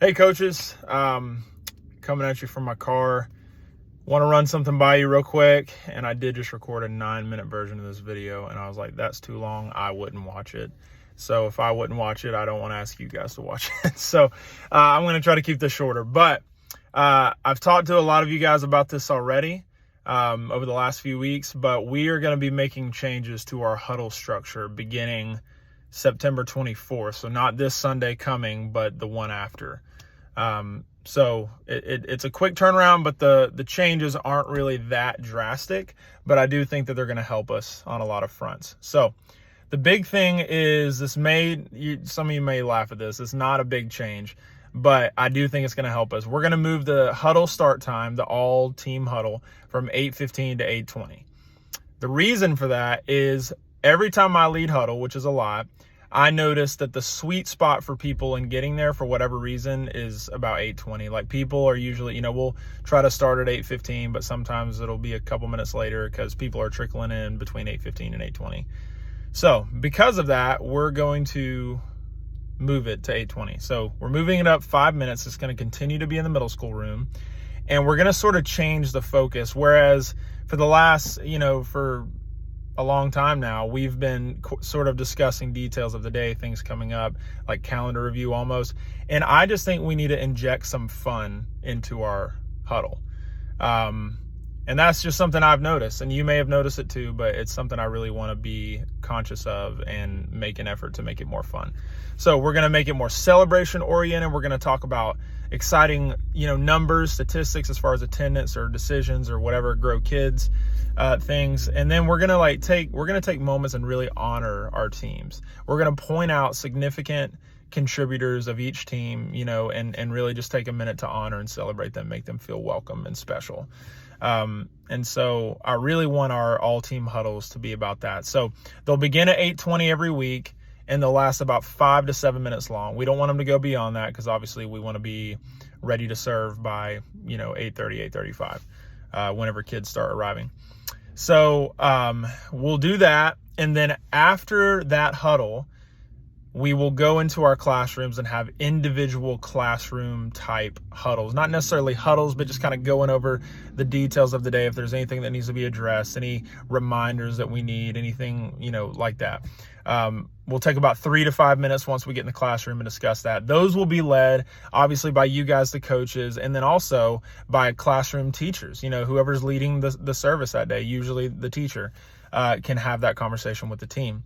Hey coaches, coming at you from my car. Want to run something by you real quick, and I did just record a 9-minute version of this video, and I was like, that's too long, I wouldn't watch it. So if I wouldn't watch it, I don't want to ask you guys to watch it. So I'm going to try to keep this shorter, but I've talked to a lot of you guys about this already over the last few weeks, but we are going to be making changes to our huddle structure beginning September 24th. So not this Sunday coming, but the one after. So it's a quick turnaround, but the changes aren't really that drastic, but I do think that they're going to help us on a lot of fronts. So the big thing is some of you may laugh at this. It's not a big change, but I do think it's going to help us. We're going to move the huddle start time, the all team huddle, from 8:15 to 8:20. The reason for that is every time I lead huddle, which is a lot, I noticed that the sweet spot for people in getting there for whatever reason is about 8:20. Like people are usually, we'll try to start at 8:15, but sometimes it'll be a couple minutes later because people are trickling in between 8:15 and 8:20. So because of that, we're going to move it to 8:20. So we're moving it up 5 minutes. It's going to continue to be in the middle school room, and we're going to sort of change the focus. Whereas for the last, for a long time now, we've been sort of discussing details of the day, things coming up, like calendar review almost. And I just think we need to inject some fun into our huddle. And that's just something I've noticed, and you may have noticed it too, but it's something I really want to be conscious of and make an effort to make it more fun. So we're going to make it more celebration oriented. We're going to talk about exciting, numbers, statistics as far as attendance or decisions or whatever, grow kids, things. And then we're going to take moments and really honor our teams. We're going to point out significant contributors of each team, and really just take a minute to honor and celebrate them, make them feel welcome and special. And so I really want our all team huddles to be about that. So they'll begin at 8:20 every week, and they'll last about 5 to 7 minutes long. We don't want them to go beyond that because obviously we want to be ready to serve by, 8:30, 8:35, whenever kids start arriving. So, we'll do that. And then after that huddle, we will go into our classrooms and have individual classroom type huddles, not necessarily huddles, but just kind of going over the details of the day. If there's anything that needs to be addressed, any reminders that we need, anything, like that. We'll take about 3 to 5 minutes once we get in the classroom and discuss that. Those will be led obviously by you guys, the coaches, and then also by classroom teachers, whoever's leading the service that day, usually the teacher, can have that conversation with the team.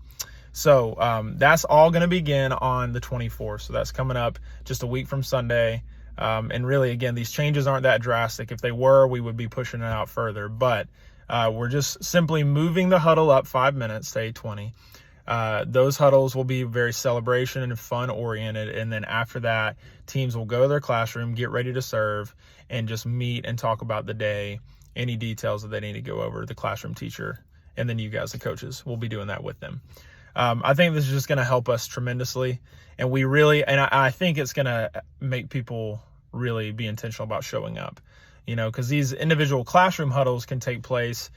So that's all going to begin on the 24th. So that's coming up just a week from Sunday. And really, again, these changes aren't that drastic. If they were, we would be pushing it out further. But we're just simply moving the huddle up 5 minutes to 8:20. Those huddles will be very celebration and fun oriented. And then after that, teams will go to their classroom, get ready to serve, and just meet and talk about the day, any details that they need to go over, the classroom teacher, and then you guys, the coaches, will be doing that with them. I think this is just going to help us tremendously. And I think it's going to make people really be intentional about showing up, because these individual classroom huddles can take place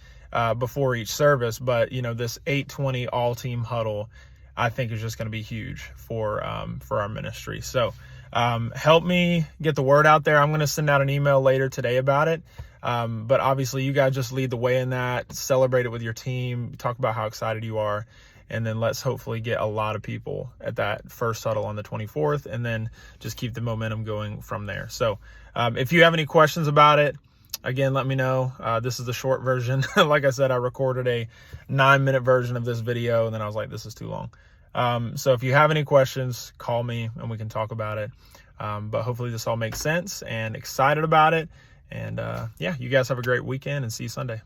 before each service. But, this 8:20 all team huddle, I think is just going to be huge for our ministry. So help me get the word out there. I'm going to send out an email later today about it. But obviously you guys just lead the way in that, celebrate it with your team, talk about how excited you are. And then let's hopefully get a lot of people at that first huddle on the 24th, and then just keep the momentum going from there. So if you have any questions about it, again, let me know. This is the short version. Like I said, I recorded a 9-minute version of this video, and then I was like, this is too long. So if you have any questions, call me and we can talk about it. But hopefully this all makes sense, and excited about it. And you guys have a great weekend, and see you Sunday.